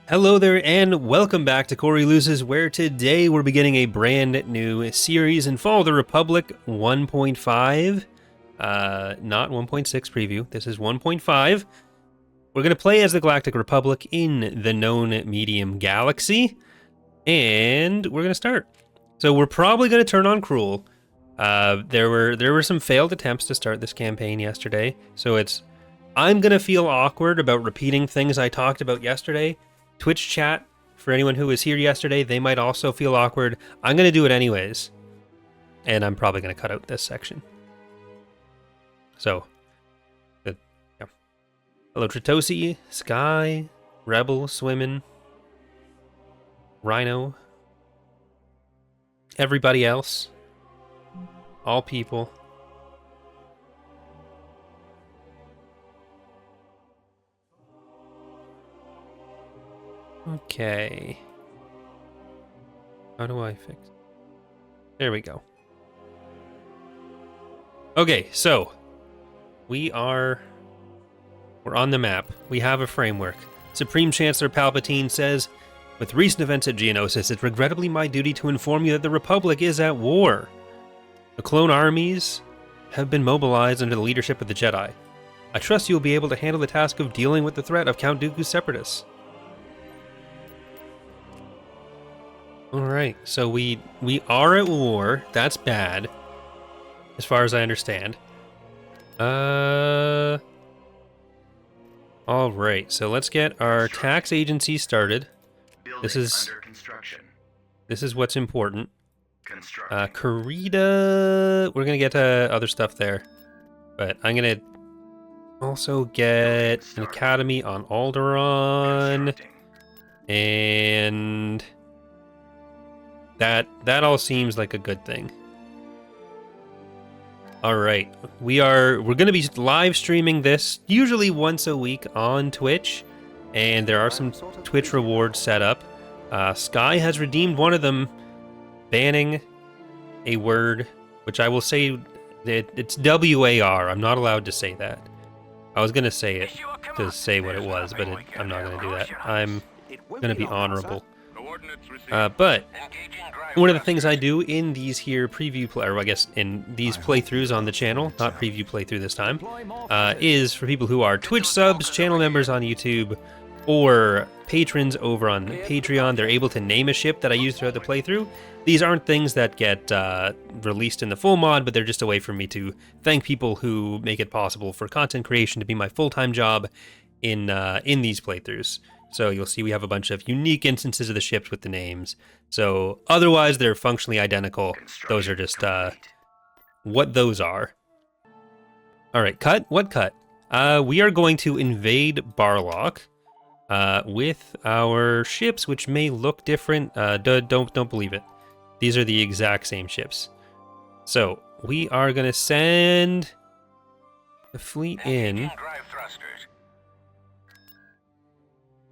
Hello there, and welcome back to Corey Loses, where today we're beginning a brand new series in Fall of the Republic 1.5. Not 1.6 preview, this is 1.5. We're going to play as the Galactic Republic in the known medium galaxy, and we're going to start. So we're probably going to turn on Cruel. There were some failed attempts to start this campaign yesterday, so I'm going to feel awkward about repeating things I talked about yesterday. Twitch chat, for anyone who was here yesterday, they might also feel awkward. I'm going to do it anyways. And I'm probably going to cut out this section. So, yeah. Hello, Tritosi, Sky, Rebel, Swimming, Rhino, everybody else, all people. Okay. How do I fix it? There we go. Okay, so we're on the map. We have a framework. Supreme Chancellor Palpatine says, with recent events at Geonosis, it's regrettably my duty to inform you that the Republic is at war. The clone armies have been mobilized under the leadership of the Jedi. I trust you will be able to handle the task of dealing with the threat of Count Dooku's separatists. Alright, so we are at war. That's bad, as far as I understand. Alright, so let's get our tax agency started. This is what's important. Karita, we're gonna get other stuff there. But I'm gonna also get an academy on Alderaan. And that all seems like a good thing. All right, we're going to be live streaming this usually once a week on Twitch, and there are some Twitch rewards set up. Sky has redeemed one of them, banning a word, which I will say that it's WAR. I'm not allowed to say that. I was going to say it to say what it was, but I'm not going to do that. I'm going to be honorable. But one of the things I do in these here in these playthroughs on the channel, not preview playthrough this time, is for people who are Twitch subs, channel members on YouTube, or patrons over on Patreon. They're able to name a ship that I use throughout the playthrough. These aren't things that get released in the full mod, but they're just a way for me to thank people who make it possible for content creation to be my full-time job in these playthroughs. So you'll see we have a bunch of unique instances of the ships with the names. So otherwise, they're functionally identical. Those are just what those are. All right, cut? What cut? We are going to invade Barlock with our ships, which may look different. Don't believe it. These are the exact same ships. So we are going to send the fleet in.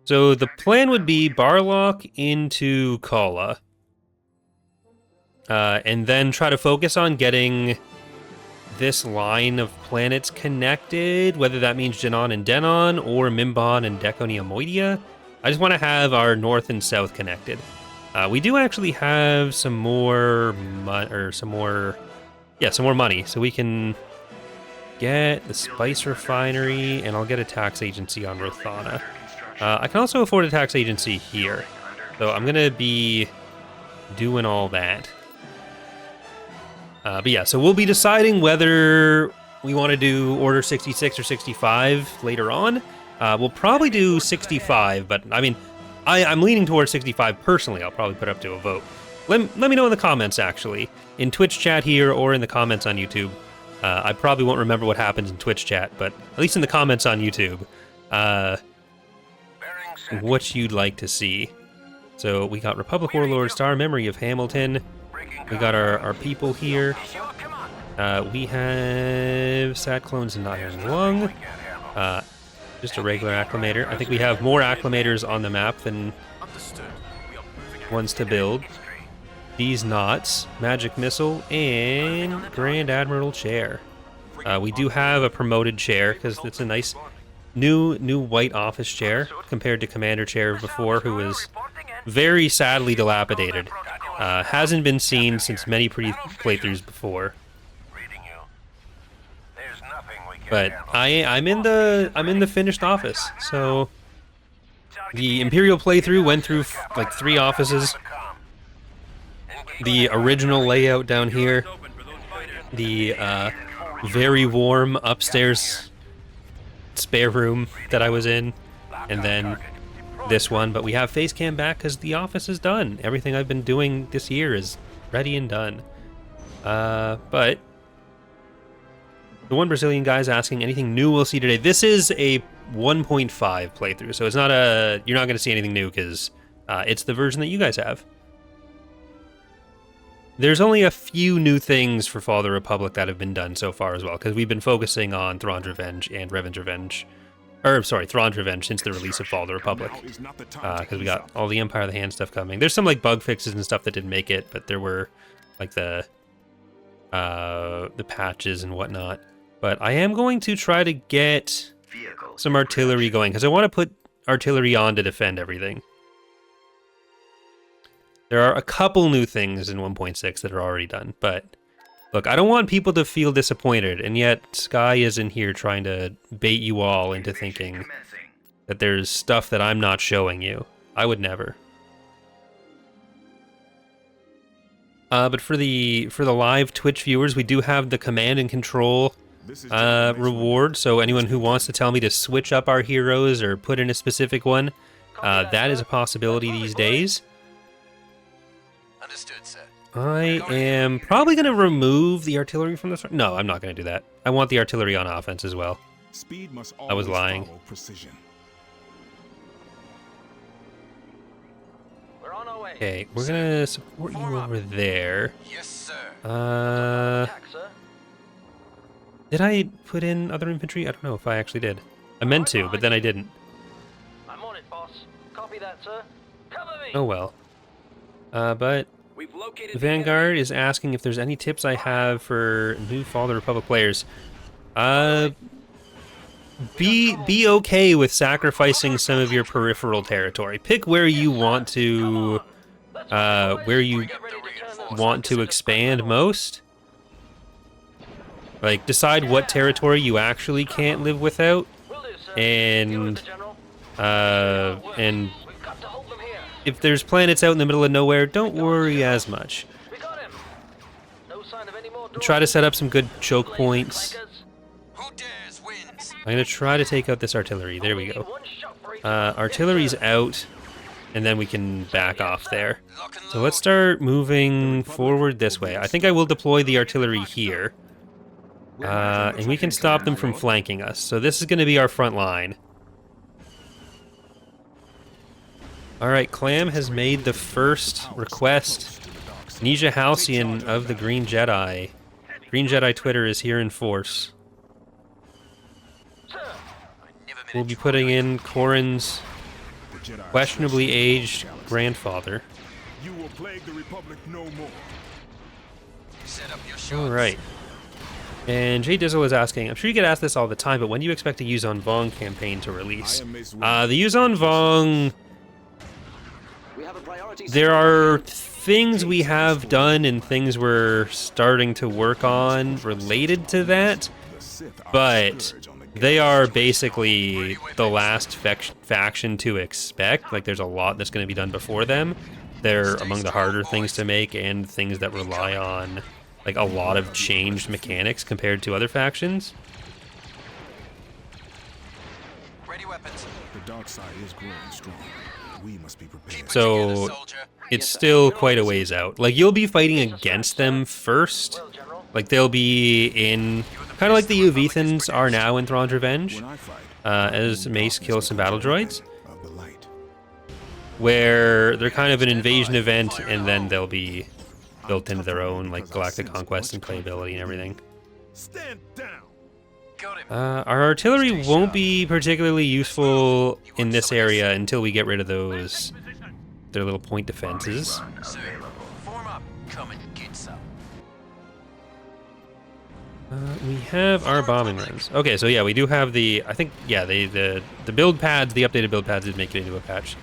So the plan would be Barlock into Kala. And then try to focus on getting this line of planets connected, whether that means Janon and Denon, or Mimban and Deconia Moidia. I just want to have our north and south connected. We do actually have some more money, so we can get the spice refinery, and I'll get a tax agency on Rothana. I can also afford a tax agency here, so I'm going to be doing all that. But yeah, so we'll be deciding whether we want to do Order 66 or 65 later on. We'll probably do 65, but I mean, I'm leaning towards 65 personally. I'll probably put it up to a vote. Let me know in the comments, actually, in Twitch chat here or in the comments on YouTube. I probably won't remember what happens in Twitch chat, but at least in the comments on YouTube. What you'd like to see. So we got Republic Warlord, Star Memory of Hamilton. We got our people here. We have Sat Clones and Iron Lung. Just a regular acclimator. I think we have more acclimators on the map than ones to build. These knots, Magic Missile, and Grand Admiral Chair. We do have a promoted chair because it's a nice New white office chair compared to commander chair before, who was very sadly dilapidated. Hasn't been seen since many playthroughs before. But I'm in the finished office. So the Imperial playthrough went through like 3 offices. The original layout down here, the very warm upstairs spare room that I was in, and then this one. But we have face cam back because the office is done. Everything I've been doing this year is ready and done. But the one Brazilian guy's asking anything new we'll see today. This is a 1.5 playthrough, so it's not you're not going to see anything new because it's the version that you guys have. There's only a few new things for Fall of the Republic that have been done so far as well, because we've been focusing on Thrawn's Revenge and Revan's Revenge. Or, sorry, Thrawn's Revenge since the release of Fall of the Republic. Because we got all the Empire of the Hand stuff coming. There's some, like, bug fixes and stuff that didn't make it, but there were, like, the patches and whatnot. But I am going to try to get some artillery going, because I want to put artillery on to defend everything. There are a couple new things in 1.6 that are already done, but look, I don't want people to feel disappointed, and yet Sky is in here trying to bait you all into thinking that there's stuff that I'm not showing you. I would never. But for the live Twitch viewers, we do have the command and control reward, so anyone who wants to tell me to switch up our heroes or put in a specific one, that is a possibility these days. Understood, sir. I am probably going to remove the artillery from this. No, I'm not going to do that. I want the artillery on offense as well. Speed must I was lying. Precision. We're on our way. Okay, we're going to support you over there. Yes, sir. Did I put in other infantry? I don't know if I actually did. I meant to, but then I didn't. I'm on it, boss. Copy that, sir. Cover me. Oh well. But We've located the Vanguard is asking if there's any tips I have for new Fall of the Republic players. Be okay with sacrificing some of your peripheral territory. Pick where you want to expand most. Like, decide what territory you actually can't live without, and if there's planets out in the middle of nowhere, don't worry as much. Try to set up some good choke points. I'm going to try to take out this artillery. There we go. Artillery's out, and then we can back off there. So let's start moving forward this way. I think I will deploy the artillery here. And we can stop them from flanking us. So this is going to be our front line. Alright, Clam has made the first request. Nisha Halcyon of the Green Jedi. Green Jedi Twitter is here in force. We'll be putting in Corrin's questionably aged grandfather. You will plague the Republic no more. Alright. And Jay Dizzle is asking, I'm sure you get asked this all the time, but when do you expect a Yuzon Vong campaign to release? The Yuzon Vong... There are things we have done and things we're starting to work on related to that, but they are basically the last faction to expect. Like, there's a lot that's going to be done before them. They're among the harder things to make and things that rely on, like, a lot of changed mechanics compared to other factions. Ready weapons. The dark side is growing strong. We must be prepared. So it's still quite a ways out. Like, you'll be fighting against them first. Like, they'll be in kind of like the Uvethans are now in Thrawn's Revenge, as Mace kills some battle droids, where they're kind of an invasion event, and then they'll be built into their own, like, Galactic Conquest and playability and everything. Stand down. Our artillery won't be particularly useful in this area until we get rid of those, their little point defenses. Form up. Come and get some. We have our bombing runs. Okay, so yeah, we do have the, I think, yeah, the build pads, the updated build pads did make it into a patch.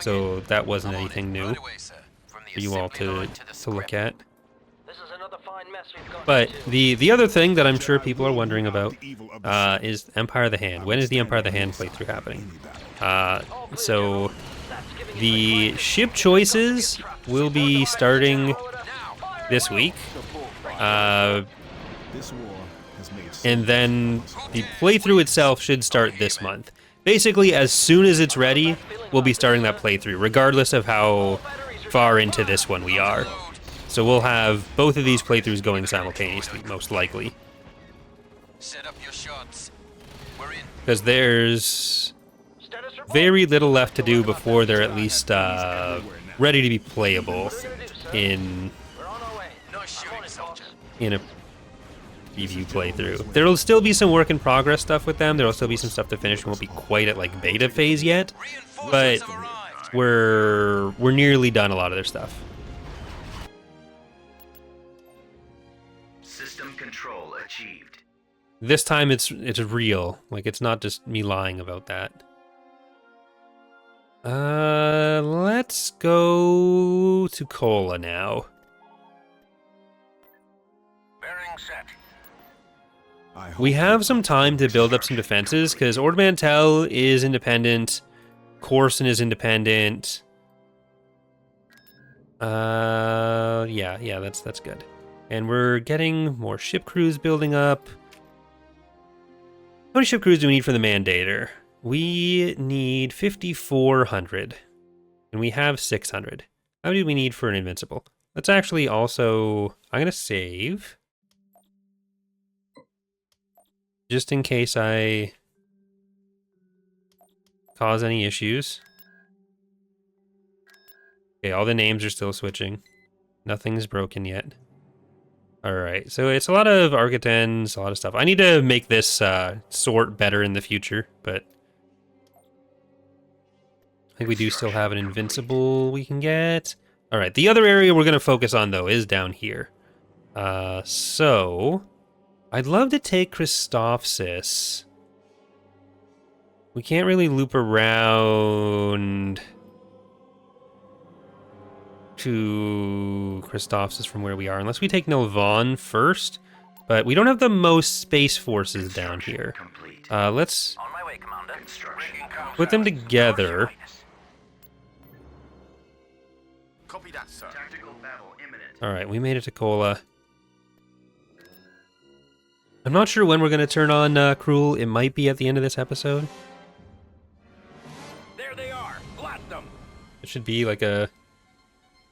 So that wasn't anything new for you all to look at. This is another fine mess we've got But into. the other thing that I'm sure people are wondering about is Empire of the Hand. When is the Empire of the Hand playthrough happening? So the ship choices will be starting this week. This war has made And then the playthrough itself should start this month. Basically, as soon as it's ready, we'll be starting that playthrough, regardless of how far into this one we are. So we'll have both of these playthroughs going simultaneously, most likely. Set up your shots. We're in. Because there's very little left to do before they're at least ready to be playable in We're on our way. Nice shooting, soldier. in a preview playthrough. There'll still be some work in progress stuff with them. There'll still be some stuff to finish. We won't be quite at like beta phase yet, but Reinforcements arrived. we're nearly done a lot of their stuff. System control achieved. This time it's real. Like, it's not just me lying about that. Let's go to Cola now. Bearing set. We have some time to build up some defenses, because Ord Mantell is independent, Corson is independent. Yeah, that's good. And we're getting more ship crews building up. How many ship crews do we need for the Mandator? We need 5,400. And we have 600. How many do we need for an Invincible? Let's actually also... I'm going to save. Just in case I cause any issues. Okay, all the names are still switching. Nothing's broken yet. Alright, so it's a lot of Architens, a lot of stuff. I need to make this sort better in the future, but I think we do still have an Invincible we can get. Alright, the other area we're going to focus on, though, is down here. So I'd love to take Christophsis. We can't really loop around to Christophsis from where we are, unless we take Nilvan first. But we don't have the most space forces down here. Let's On my way, Commander. put them together. Copy that, sir. Tactical battle imminent. Alright, we made it to Kola. I'm not sure when we're going to turn on Cruel. It might be at the end of this episode. There they are. Blast them. It should be like a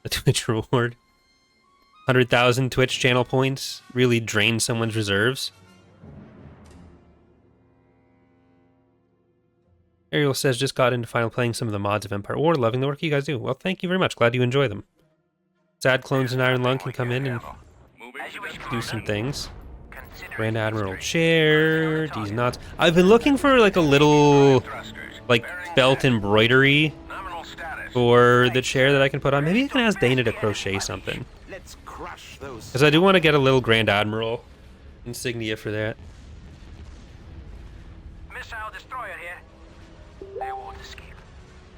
Twitch reward. 100,000 Twitch channel points really drain someone's reserves. Ariel says, just got into final playing some of the mods of Empire War. Loving the work you guys do. Well, thank you very much. Glad you enjoy them. Sad Clones and Iron Lung can come in and do some things. Grand Admiral Chair, these knots. I've been looking for like a little like belt embroidery Nominal status. for the chair that I can put on. Maybe I can ask Dana to crochet something. Let's crush those. Because I do want to get a little Grand Admiral insignia for that. Missile destroyer here. They won't escape.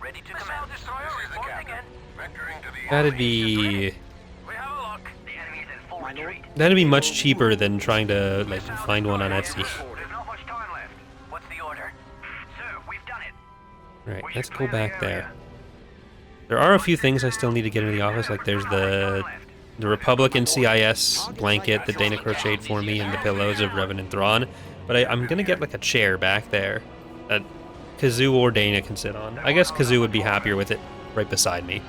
Ready to command. Missile destroyer reporting again. Vectoring to the That'd enemy. We have a look. The enemy's in full retreat. that'd be much cheaper than trying to like find one on Etsy. There's not much time left. What's the order? Sir, we've done it. Right, let's go back there. There are a few things I still need to get into the office. Like there's the Republican CIS blanket that Dana crocheted for me and the pillows of Revan and Thrawn. But I'm gonna get like a chair back there that Kazoo or Dana can sit on. I guess Kazoo would be happier with it right beside me.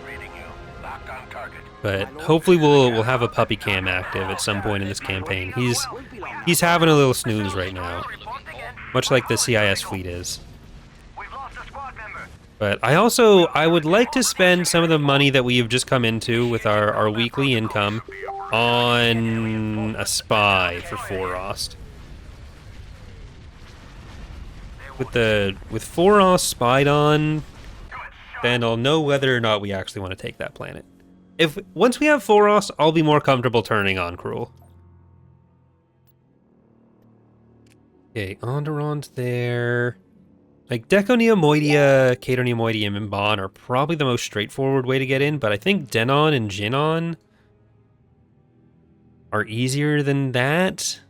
Reading you. Locked on target. But hopefully we'll have a puppy cam active at some point in this campaign. He's having a little snooze right now, much like the CIS fleet is. We've lost a squad member. But I would like to spend some of the money that we have just come into with our weekly income on a spy for Forost. With Forost spied on, then I'll know whether or not we actually want to take that planet. Once we have Forost, I'll be more comfortable turning on Cruel. Okay, Onderon's there. Like, Deco Neomoidia, Cato Neomoidia, and Mimban are probably the most straightforward way to get in, but I think Denon and Jinon are easier than that.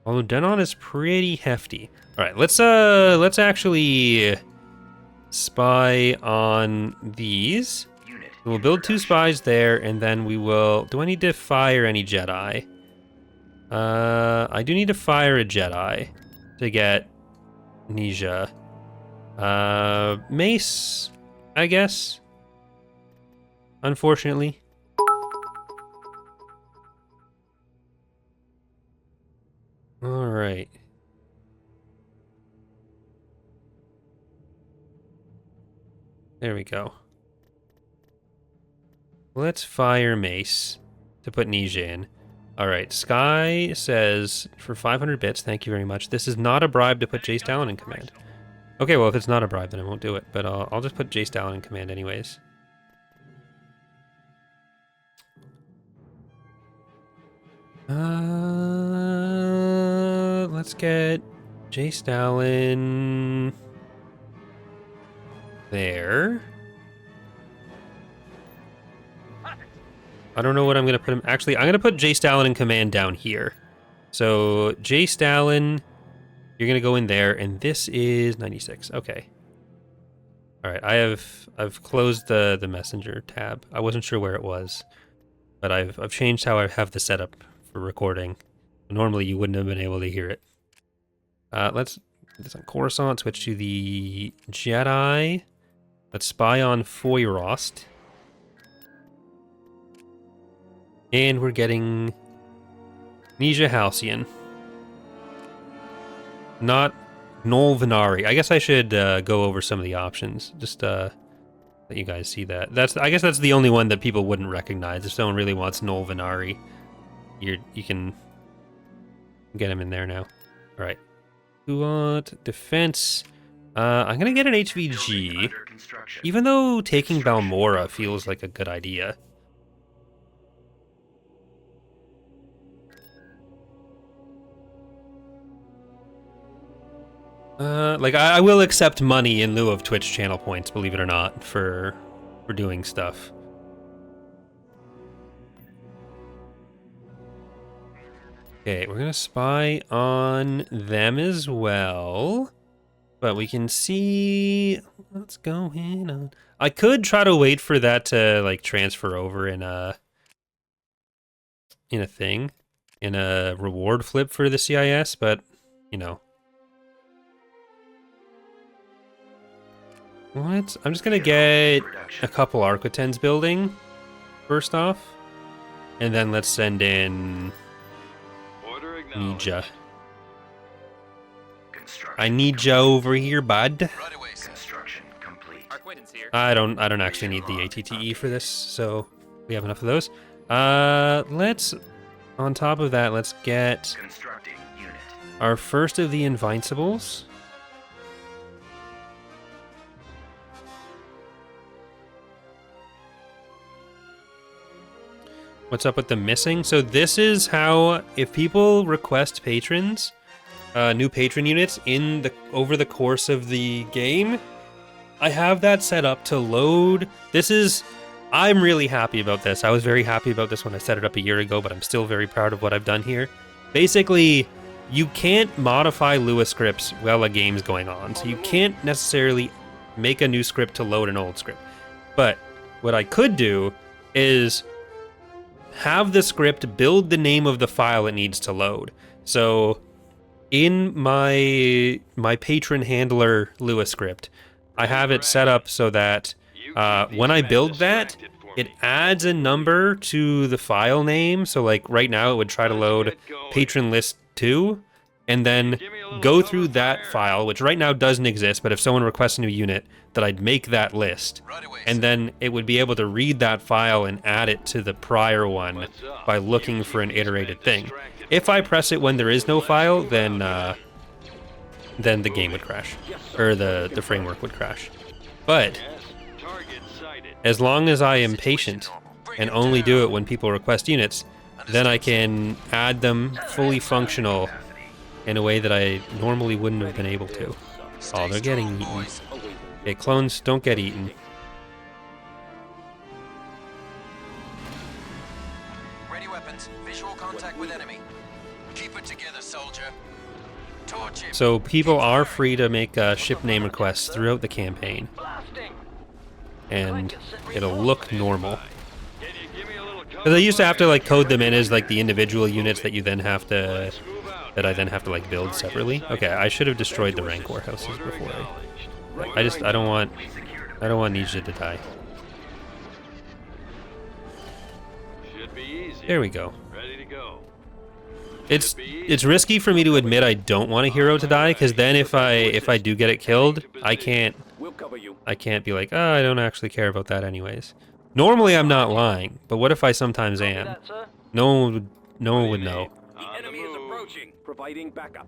Although Denon is pretty hefty. Alright, let's actually spy on these. We'll build 2 spies there, and then we will... Do I need to fire any Jedi? I do need to fire a Jedi to get Nija. Mace, I guess. Unfortunately. Alright. There we go. Let's fire Mace to put Nija in. Alright, Sky says, for 500 bits, thank you very much. This is not a bribe to put Jace Dallin in command. Okay, well, if it's not a bribe, then I won't do it. But I'll just put Jace Dallin in command anyways. Let's get Jace Dallin there. I don't know what I'm going to put him... Actually, I'm going to put Jace Dallin in command down here. So, Jace Dallin, you're going to go in there, and this is 96. Okay. Alright, I've closed the messenger tab. I wasn't sure where it was, but I've changed how I have the setup for recording. Normally, you wouldn't have been able to hear it. Let's put this on Coruscant, switch to the Jedi. Let's spy on Foyrost. And we're getting Nija Halcyon. Not Nol Venari. I guess I should go over some of the options. Just let you guys see that. I guess that's the only one that people wouldn't recognize. If someone really wants Nol Venari, you can get him in there now. All right. Who want defense? I'm gonna get an HVG, even though taking Balmora feels like a good idea. Like, I will accept money in lieu of Twitch channel points, believe it or not, for doing stuff. Okay, we're gonna spy on them as well. But we can see what's going on. I could try to wait for that to, like, transfer over in a reward flip for the CIS, but, you know. What? I'm just gonna get a couple Arquitens building first off, and then let's send in Nija. I need you over here, bud. Construction complete. I don't actually need the ATTE for this, so we have enough of those. Let's, on top of that, let's get our first of the Invincibles. What's up with the missing? So this is how, if people request patrons, new patron units over the course of the game, I have that set up to load. I'm really happy about this. I was very happy about this when I set it up a year ago, but I'm still very proud of what I've done here. Basically, you can't modify Lua scripts while a game's going on, so you can't necessarily make a new script to load an old script. But what I could do is have the script build the name of the file it needs to load. So in my patron handler Lua script, I have it set up so that when I build that, it adds a number to the file name. So like right now it would try to load patron list 2 and then go through that file, which right now doesn't exist, but if someone requests a new unit, that I'd make that list, and then it would be able to read that file and add it to the prior one by looking for an iterated thing. If I press it when there is no file, then the game would crash, or the framework would crash. But as long as I am patient and only do it when people request units, then I can add them fully functional in a way that I normally wouldn't have been able to. Oh, they're getting eaten. Okay, clones, don't get eaten. Ready weapons. Visual contact with enemy. Keep it together, soldier. Torch him. So people are free to make ship name requests throughout the campaign, Blasting! and it'll look normal. Because I used to have to like code them in as like the individual units that you then have to, that I then have to like build separately. Okay, I should have destroyed the Rancor houses before I don't want Nisha to die. Should be easy. There we go. Ready to go. It's risky for me to admit I don't want a hero to die, because then if I do get it killed, I can't be like, oh, I don't actually care about that anyways. Normally I'm not lying, but what if I sometimes am? That, sir? No one would know. The enemy is approaching. Providing backup.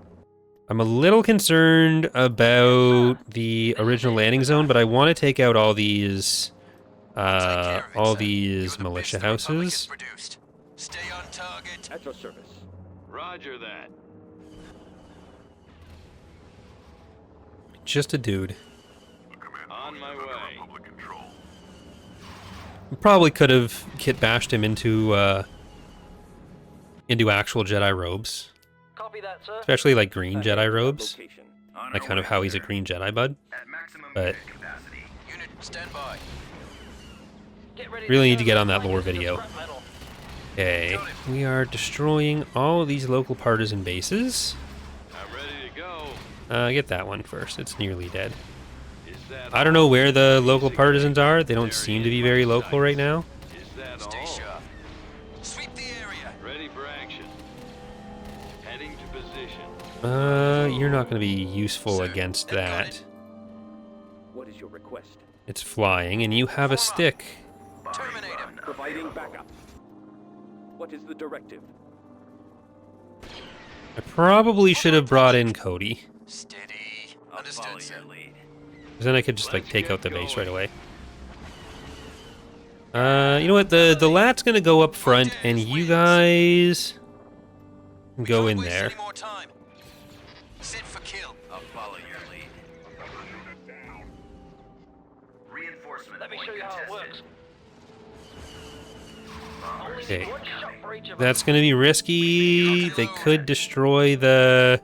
I'm a little concerned about the original landing zone, but I want to take out all these militia houses. Stay on target. At your service. Roger that. Just a dude. On my way. Probably could have kit bashed him into actual Jedi robes, Copy that, sir. especially like green Jedi robes, like kind of how he's a green Jedi bud. But Unit, stand by. Get ready really need to go. get on that lore Find us video. scrap metal. Okay, we are destroying all of these local partisan bases. I'm ready to go. Get that one first. It's nearly dead. Is that I don't know where the local partisans are. They don't seem to be very local right now. Is that Stay all? sharp. Sweep the area. Ready for action. Heading to position. You're not going to be useful against that. What is your request? It's flying, and you have a stick. Terminate him. Providing backup. What is the directive? I probably should have brought in Cody, Steady. Understood, sir. because then I could just like take out the base right away. You know what? The lat's gonna go up front, and you guys go in Don't waste there. any more time. Sit for kill. I'll follow your lead. Reinforcement Let me show you how it works. Only Okay. one shot for each of us. That's gonna be risky. They could destroy the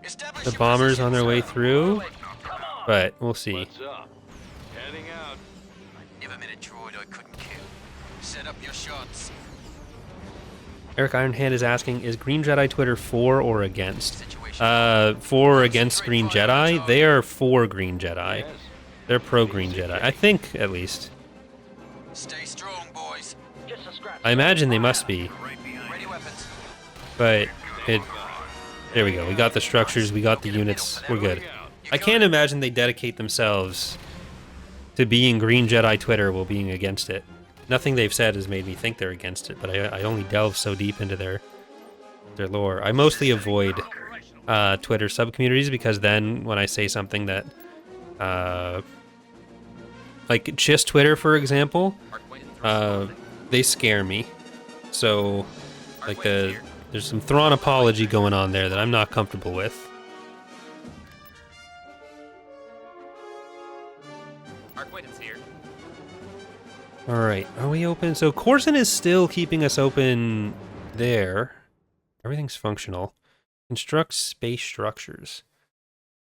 Establish the your bombers position, on their way sir. through, Come on. but we'll see. What's up? Heading out. Never met a droid I couldn't kill. Set up your shots. Eric Ironhand is asking, is Green Jedi Twitter for or against? Situation. For or against Green Jedi? They are for Green Jedi. Yes. They're pro Green Jedi. I think, at least. Stay strong, boys. Just a scratch. I imagine they must be, Ready weapons. but it... There we go. We got the structures, we got the units. We're good. I can't imagine they dedicate themselves to being Green Jedi Twitter while being against it. Nothing they've said has made me think they're against it, but I only delve so deep into their lore. I mostly avoid Twitter subcommunities, because then when I say something that like Chiss Twitter, for example, they scare me. So like there's some Thrawn apology going on there that I'm not comfortable with. All right, are we open? So Corson is still keeping us open there. Everything's functional. Construct space structures.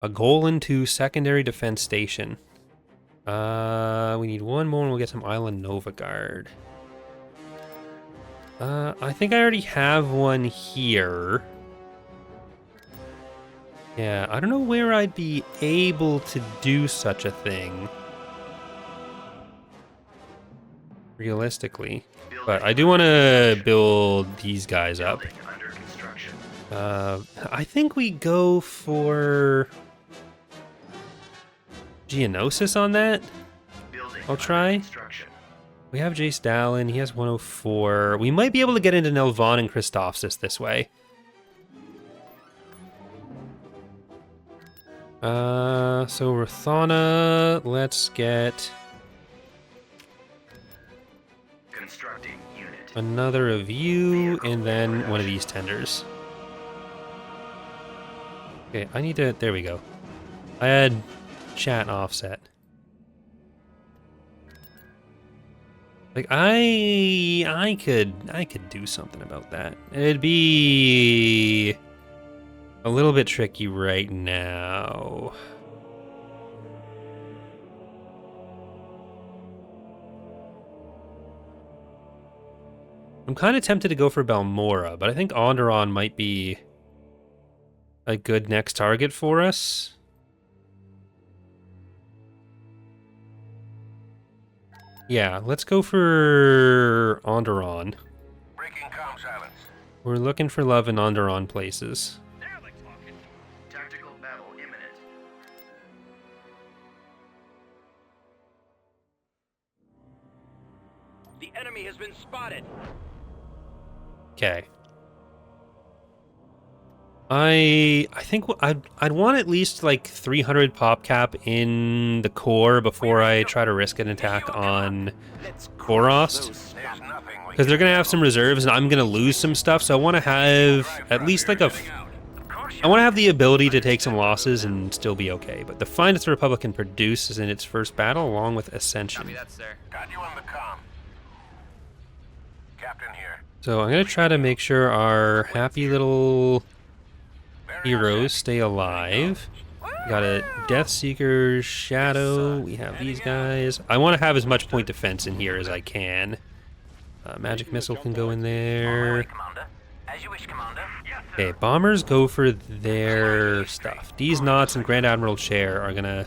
A goal into secondary defense station. We need one more and we'll get some Island Nova Guard. I think I already have one here. Yeah, I don't know where I'd be able to do such a thing. Realistically. But I do want to build these guys up. I think we go for Geonosis on that. I'll try. We have Jace Dallin. He has 104. We might be able to get into Nelvon and Christophsis this way. So Rathana, let's get another of you, and then one of these tenders. Okay, I need to... There we go. I had chat offset. Like, I could do something about that. It'd be a little bit tricky right now. I'm kind of tempted to go for Balmora, but I think Onderon might be a good next target for us. Yeah, let's go for Onderon. Breaking comm silence. We're looking for love in Onderon places. Tactical battle imminent. The enemy has been spotted. Okay. I think I'd want at least like 300 pop cap in the core before I try to risk an attack on Korost. There's nothing we Because they're going to have some reserves and I'm going to lose some stuff, so I want to have at least like I want to have the ability to take some losses and still be okay. But the finest the Republic can produce is in its first battle along with Ascension. Copy that, sir. got you on the comm. Captain here. So I'm going to try to make sure our happy little heroes stay alive. We got a Deathseeker, Shadow, we have these guys. I want to have as much point defense in here as I can. Magic Missile can go in there. Commander. As you wish, Commander. Yes, sir. Okay, bombers go for their stuff. These Knots and Grand Admiral Chair are gonna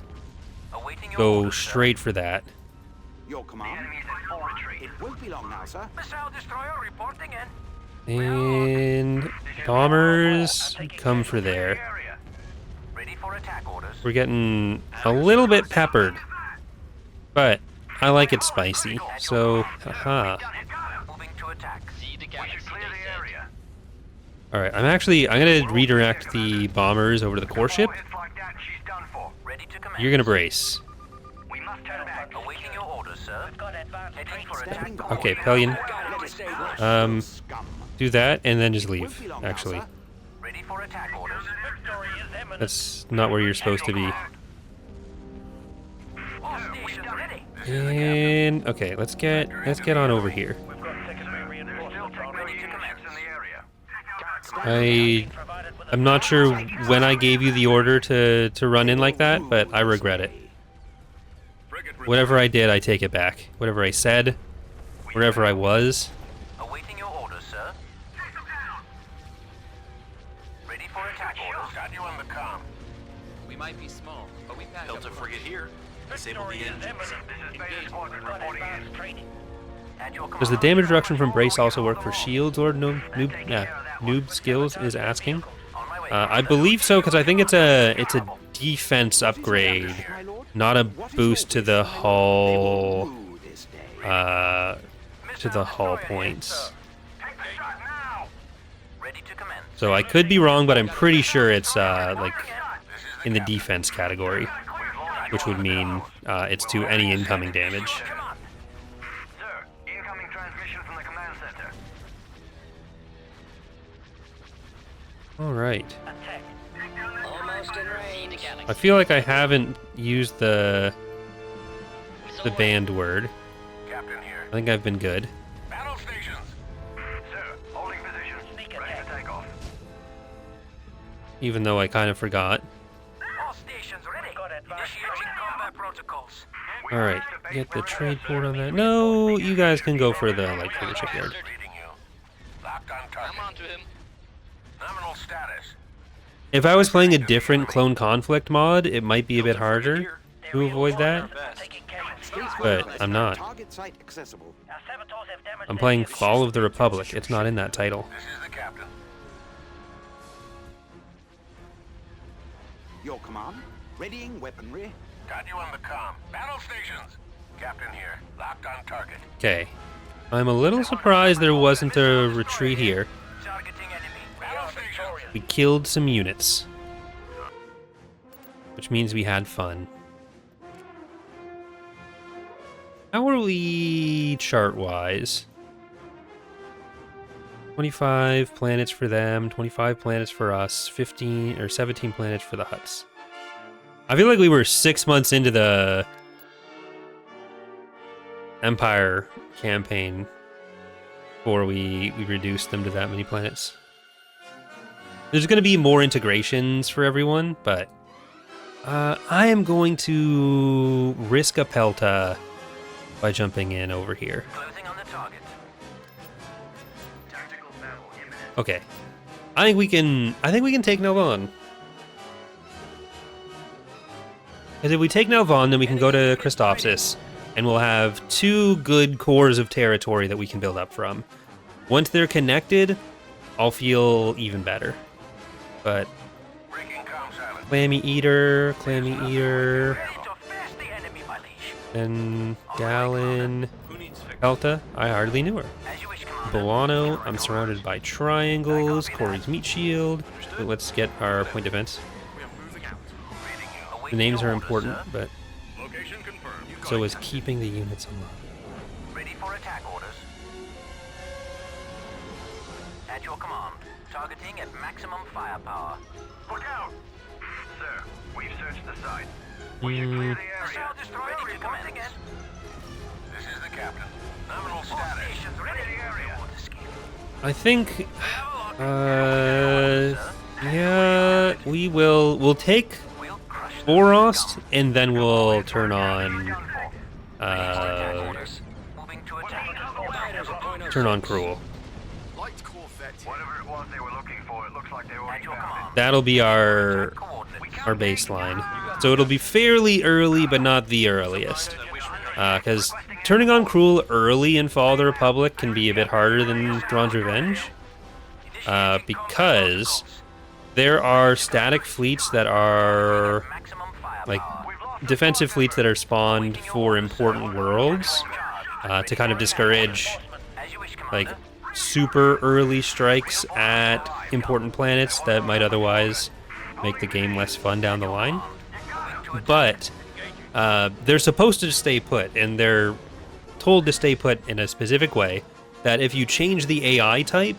Awaiting your go orders, sir. straight for that. Your command. Enemy's in full retreat. It won't be long now, sir. Missile destroyer reporting in. And bombers come for there. Area. Ready for attack orders. We're getting a little bit peppered, but I like it spicy. So, haha. Moving to attack. See the galaxy, Clear they the said. area. All right, I'm gonna redirect the bombers over to the core ship. Hits like that, she's done for. Ready to command. You're gonna brace. We must turn back. Awaiting your orders, sir. We've got advanced heading for attack. Stepping back. Okay, Pelion, Scum. do that and then just Won't leave. be long now, Actually, sir. Ready for attack orders. Victory is imminent. that's not where you're supposed to be. All stations ready. And okay, let's get on over here. We've got secondary reinforcements ready to commence in the area. I'm not sure when I gave you the order to run in like that, but I regret it. Whatever I did, I take it back. Whatever I said, wherever I was. Awaiting your orders, sir. Ready for attack orders. Got you on the comm. We might be small, but we pack Delta up frigate here. Disable the engines. This is Beta Squadron reporting in. At your Does the command. damage reduction from brace also work for shields or noob skills? Is asking. On my way. I believe so because I think it's a defense upgrade, not a boost to the hull Ooh, this day. to the hull points. Take the shot now. Ready to commence. So I could be wrong, but I'm pretty sure it's like in the defense category, which would mean it's to any incoming damage. Come on. Sir, incoming transmission from the command center. All right. Attack. Almost in range. I feel like I haven't used the banned word. Captain here. I think I've been good. Battle stations. Sir, holding position. Sneak attack. Ready to take off. Even though I kind of forgot. All stations ready. Initiating combat protocols. All right, get the trade port on that. No, you guys can go for the shipyard. Reading you. Locked on I'm target. on to him. Nominal status. If I was playing a different clone conflict mod, it might be a bit harder to avoid that, but I'm not. Target site accessible. I'm playing Fall of the Republic. It's not in that title. This is the captain. Your command. Readying weaponry. Got you on the comm. Battle stations. Captain here. Locked on target. Okay. I'm a little surprised there wasn't a retreat here. Targeting enemy. Battle stations. We killed some units, which means we had fun. How are we chart-wise? 25 planets for them, 25 planets for us, 15 or 17 planets for the Hutts. I feel like we were 6 months into the Empire campaign before we reduced them to that many planets. There's going to be more integrations for everyone, but I am going to risk a Pelta by jumping in over here. Closing on the target. Tactical battle imminent. Okay. I think we can take Nalvan. Because if we take Nalvan, then we can go to Christophsis, and we'll have 2 good cores of territory that we can build up from. Once they're connected, I'll feel even better. But Breaking comm silence. Clammy Eater, Ready to face the enemy, my liege. then Gallon, Who needs fixing? Pelta. I hardly knew her. As you wish, Commander. Bolano, I'm surrounded by triangles, Corey's meat shield. But let's get our point defense. We are moving out. Await The names your are orders, important, sir. but Location confirmed. You got so it, is Captain. keeping the units alive. Ready for attack orders. At your command. Targeting at maximum firepower. Look out! Sir, we've searched the site. Mm, Missile destroyer ready to commence. Again. This is the captain. Nominal status. Stations ready. The area. I think, yeah, we'll take We'll crush them. Borost, and then we'll turn on, Moving to attack. Cruel. Light Corvette. Whatever it was they were looking for, it looks like they already found it. That'll be our baseline. So it'll be fairly early, but not the earliest. Because turning on Cruel early in Fall of the Republic can be a bit harder than Thrawn's Revenge. Because there are static fleets that are, like, defensive fleets that are spawned for important worlds to kind of discourage, like, super early strikes at important planets that might otherwise make the game less fun down the line. But they're supposed to stay put, and they're told to stay put in a specific way that if you change the AI type,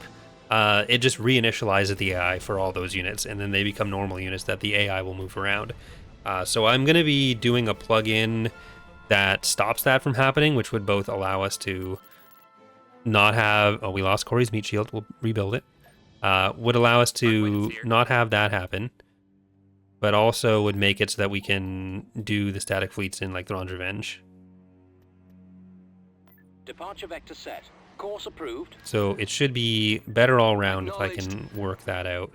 it just reinitializes the AI for all those units, and then they become normal units that the AI will move around. So I'm going to be doing a plugin that stops that from happening, which would both allow us to not have... Oh, we lost Corey's meat shield. We'll rebuild it. Would allow us to not have that happen, but also would make it so that we can do the static fleets in, like, Thrawn's Revenge. Departure vector set. Course approved. So it should be better all around if I can work that out.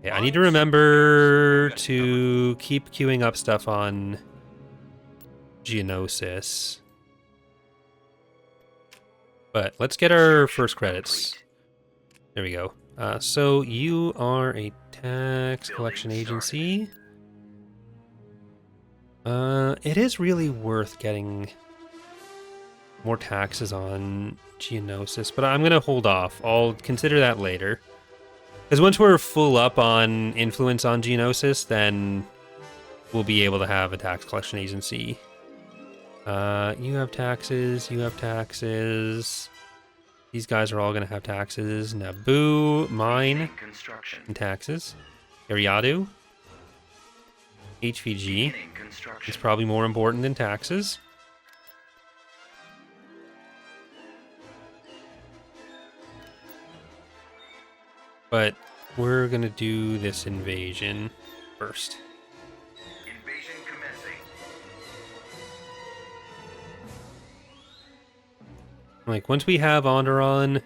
Yeah, I need to remember to keep queuing up stuff on Geonosis. But let's get our first credits. There we go. So you are a tax collection agency. It is really worth getting more taxes on Geonosis, but I'm going to hold off. I'll consider that later. Because once we're full up on influence on Geonosis, then we'll be able to have a tax collection agency. You have taxes, you have taxes. These guys are all going to have taxes. Naboo, mine, and taxes. Ariadu. HVG. It's probably more important than taxes. But we're going to do this invasion first. Invasion commencing. Like, once we have Onderon,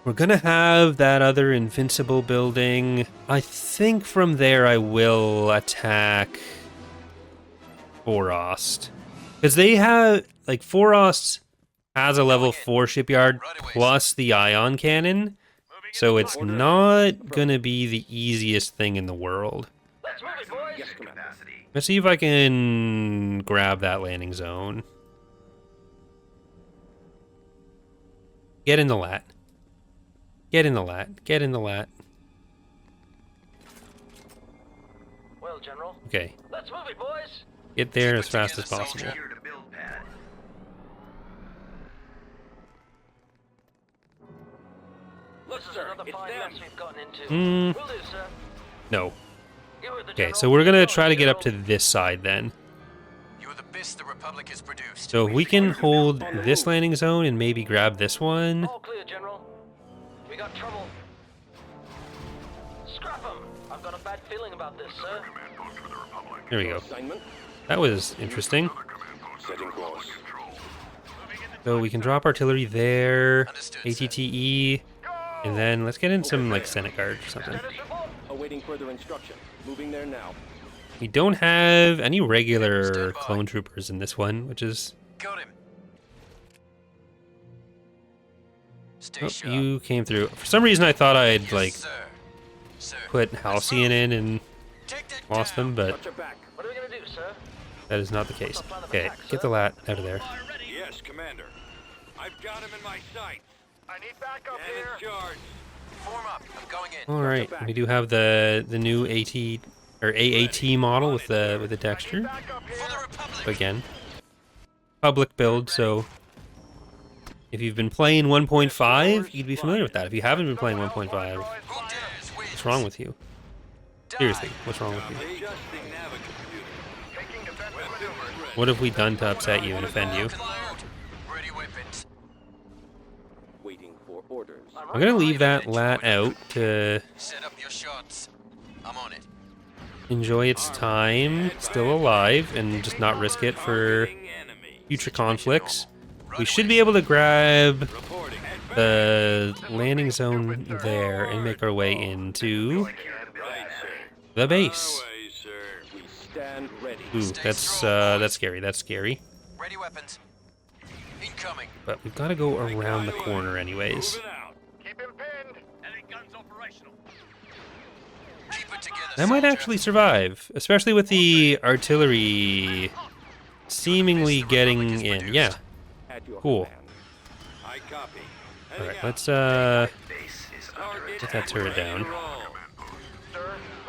we're gonna have that other invincible building. I think from there I will attack Forost. Because they have, like, Forost has a level 4 shipyard plus the ion cannon. So it's not gonna be the easiest thing in the world. Let's move it, boys. Let's see if I can grab that landing zone. Get in the lat. Get in the lat. Get in the lat. Well, General. Okay. Let's move it, boys. Get there Keep as it fast as together, possible. soldier. Here to build pad. to find less we've gotten into. Mm, Will do, sir. no. You were the Okay, general. so we're gonna Go, try to get up to General. this side then. You're the best the Republic has produced. So if we can hold this landing zone and maybe grab this one. All clear, General. We got trouble. Scrap 'em. I've got a bad feeling about this, sir. There we go. That was interesting. Setting course. So we can drop artillery there, Understood, ATTE, and then let's get in some like Senate Guard or something. Status report. Awaiting further instruction. Moving there now. We don't have any regular clone troopers in this one, which is... Got him. Stay Oh, sharp. you came through. For some reason I thought I'd Yes, like sir. Sir. put Halcyon in and Take that lost down. them, but Watch your back. What are we gonna do, sir? that is not the case. Okay, get the lat out of there. Yes, Commander. I've got him in my sights. I need backup And here. in charge. Form up. I'm going in. All right, we do have the new AT or AAT model with the Dexter Backup For here. the Republic. again. Public build, so if you've been playing 1.5, you'd be familiar with that. If you haven't been playing 1.5, Who dares win? what's wrong with you? Seriously, what's wrong with you? Adjusting navigation. Taking defensive maneuvers. What have we done to upset you and offend you? Lock and load. Ready weapons. Waiting for orders. I'm gonna leave that lat out to Set up your shots. I'm on it. enjoy its time, still alive, and just not risk it for Targeting enemy. future conflicts. We should be able to grab Reporting. the landing zone there and make our way into Right, sir. the base. Our way, sir. We stand ready. Ooh, that's scary. That's scary. Ready weapons. Incoming. But we've got to go around the corner anyways. Moving out. Keep him pinned. Any guns operational. Keep it together. That might soldier. actually survive, especially with the artillery seemingly getting in. Yeah. At your Cool. command. I copy. All right, Heading let's out. get Target that turret ready down. to roll.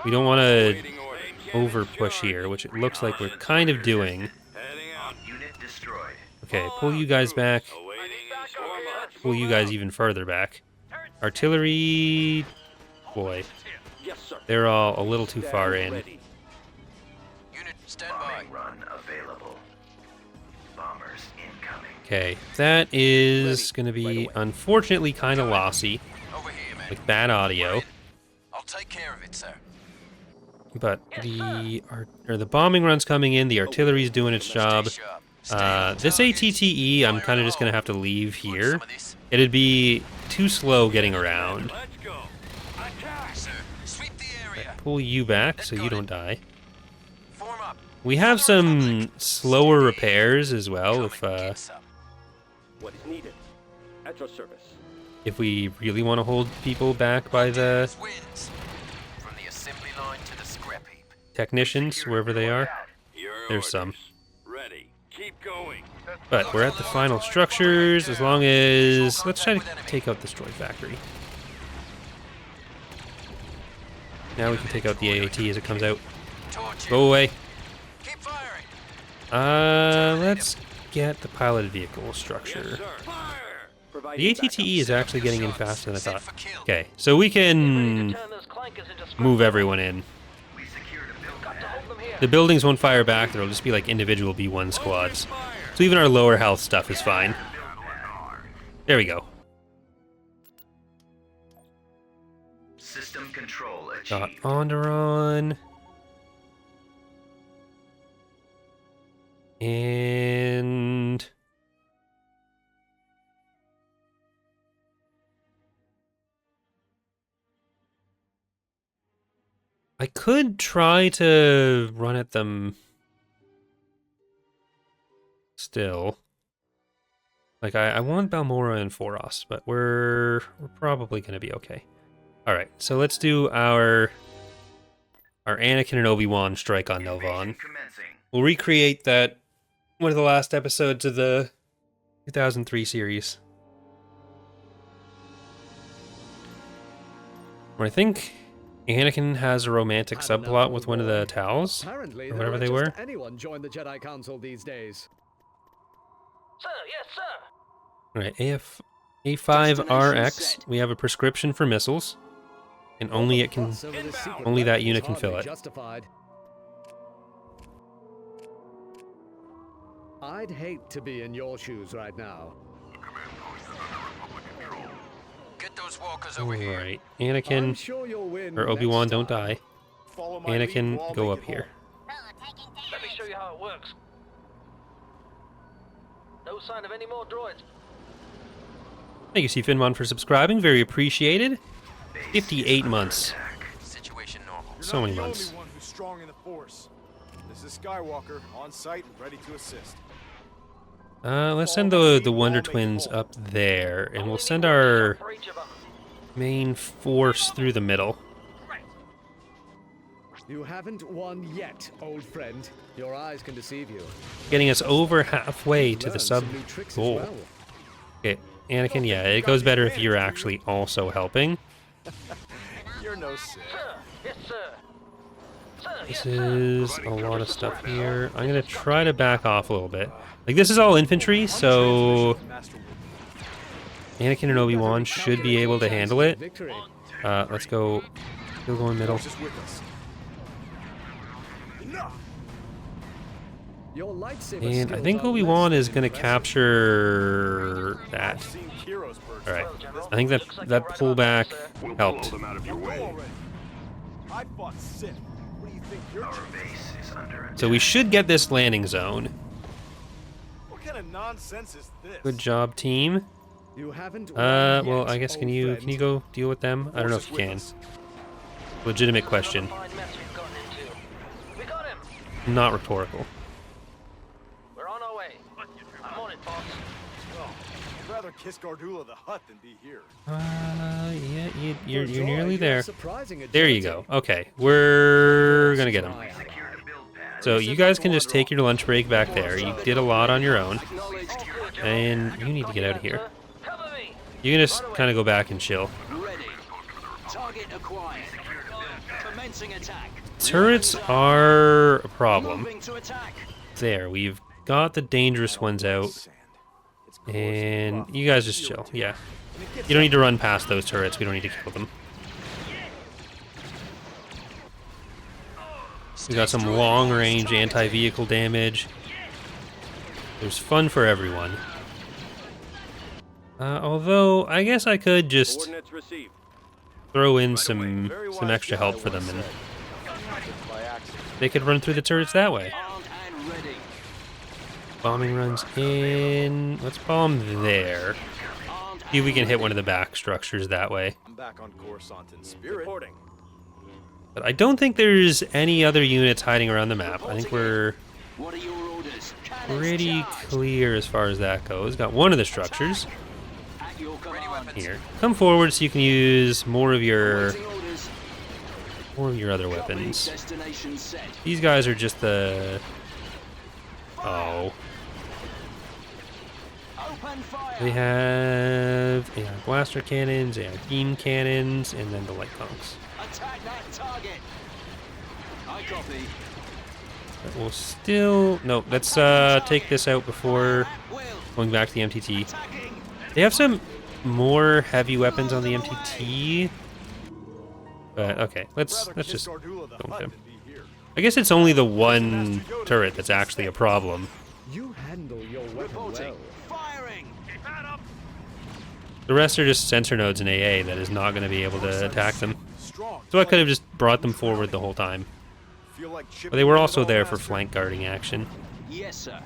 We don't want to Waiting orders. over push here, which it looks like we're kind of doing. Heading out. Unit destroyed. Okay, pull you guys back. Awaiting form up. Pull you guys even further back. Artillery, boy, Yes, sir. they're all a little too Stand far in. ready. Unit stand by. Run available. Bombers incoming. Okay, that is going to be unfortunately kind of lossy Over here, man. with bad audio. I'll take care of it, sir. But the bombing run's coming in. The artillery's doing its job. Stay sharp. Stay on This target. ATTE, I'm kind of just going to have to leave here. It'd be too slow getting around. Let's go. Attack. Sir, sweep the area. Pull you back so you don't die. Form up. We have some slower repairs as well if Get some. What is needed? At your service. we really want to hold people back by the Wins. From the assembly line to the scrap heap. technicians, wherever they are. Your There's some. orders. Ready. Keep going. But we're at the final structures, as long as... Let's try to take out this droid factory. Now we can take out the AAT as it comes out. Torch Go away. Keep firing. Let's get the piloted vehicle Yes, structure. sir. Fire. Providing The backup. ATTE is actually getting in faster than I Set thought. for kill. Okay, so we Ready to can turn those clankers into scrap. move everyone in. We secured a building. Got to hold them here. The buildings won't fire back, there'll just be like individual B1 squads. So even our lower health stuff is fine. There we go. System control Got achieved. Onderon. And... I could try to run at them still. Like, I want Balmora and Foros, but we're probably going to be okay. Alright, so let's do our Anakin and Obi-Wan strike on Nelvon. Commencing. We'll recreate that, one of the last episodes of the 2003 series. Where I think Anakin has a romantic subplot with one of the Tals, Apparently, or they'll whatever let they just were. anyone join the Jedi Council these days. Sir, yes, sir. Alright, A5RX. We have a prescription for missiles, and only it can, only that unit can fill it. Justified. I'd hate to be in your shoes right now. Get those walkers over here. Alright, I'm Anakin, sure you'll win or Obi-Wan, next don't time. die. Follow my lead, Anakin, we'll all go make up it here. Let me show you how it works. No sign of any more droids. Thank you, Finmon, for subscribing. Very appreciated. 58 months. Situation normal. You're So not many the months. only one who's strong in the Force. This is Skywalker, on site and ready to assist. Let's send the Wonder Twins up there, and we'll send our For each of them. main force through the middle. You haven't won yet, old friend. Your eyes can deceive you. Getting us over halfway to the Learn sub some new tricks as goal. well. Okay, Anakin, yeah, it goes better if you're actually also helping. You're no Sith. Sir, yes, sir. Sir, yes, This sir. is a lot of stuff here. I'm gonna try to back off a little bit. Like, this is all infantry, so Master Anakin and Obi-Wan should be able to handle it. Victory. Let's go. Still going middle. just with us. Enough. Your lightsaber And I skills think are Obi-Wan less is than gonna impressive. capture that. Seen Kiro's birds. Alright. Well, I think that looks like that you're right on that, pullback sir. helped. Go already. I fought Sith. What do you think you're doing? So we should get this landing zone. What kind of nonsense is this? Good job, team. You haven't won Well, yet, I guess can old you friend. go deal with them? I don't know if you can. Legitimate question, Fine mess we've gotten into. We got him. not rhetorical. We're on our way. I'm on it, boss. Oh, I'd rather kiss Gardula the Hutt than be here. Yeah, you're For a droid, nearly you there. have surprising There you agility. go. Okay, we're gonna get him. Spy. So you guys can just take your lunch break back there. You did a lot on your own, and you need to get out of here. Sir, cover me. You can just kind of go back and chill. Ready. Target acquired. Commencing attack. Turrets are a problem. Moving to attack. There, we've got the dangerous ones out, Sand. It's coarse and rough. you guys just chill. Yeah, And it gets you don't need to run past those turrets. We don't need to kill them. We got some long-range anti-vehicle damage. There's fun for everyone. Although I guess I could just Coordinates received. throw in some extra help for them, and by accident. they could run through the turrets that way. Armed and ready. Bombing runs in. Let's bomb there. Armed See if we can hit one of the back structures that way. I'm back on Coruscant in spirit. Reporting. But I don't think there's any other units hiding around the map. I think we're What are your orders? Cannons pretty charged. clear as far as that goes. Got one of the structures At your Ready command. weapons. here. Come forward so you can use more of your Awaiting orders. other Copy. weapons. Destination set. These guys are just the Open fire. they have AI blaster cannons, AI beam cannons, and then the light conks. Attack that target. I copy. But we'll still let's take this out before At will. going back to the MTT. Attacking. They have some more heavy weapons on the MTT. But okay, let's Rather kiss just Gardula the don't Hutt him. than be here. I guess it's only the one turret that's actually a problem. You handle your weapon Reporting. well. Firing. The rest are just sensor nodes in AA that is not going to be able to attack them. Strong. So I could have just brought them forward the whole time. Feel like But they were also there for Master. flank guarding action. Yes, sir.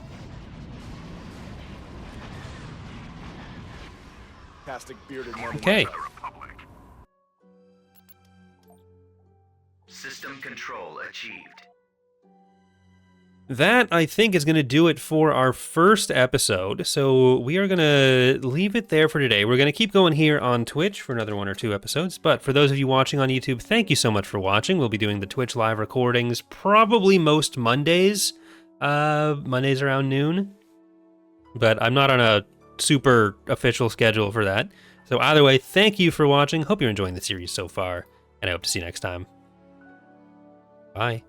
Fantastic bearded men. Okay. System control achieved. That, I think, is going to do it for our first episode. So we are going to leave it there for today. We're going to keep going here on Twitch for another 1 or 2 episodes. But for those of you watching on YouTube, thank you so much for watching. We'll be doing the Twitch live recordings probably most Mondays. Mondays around noon. But I'm not on a super official schedule for that. So either way, thank you for watching. Hope you're enjoying the series so far. And I hope to see you next time. Bye.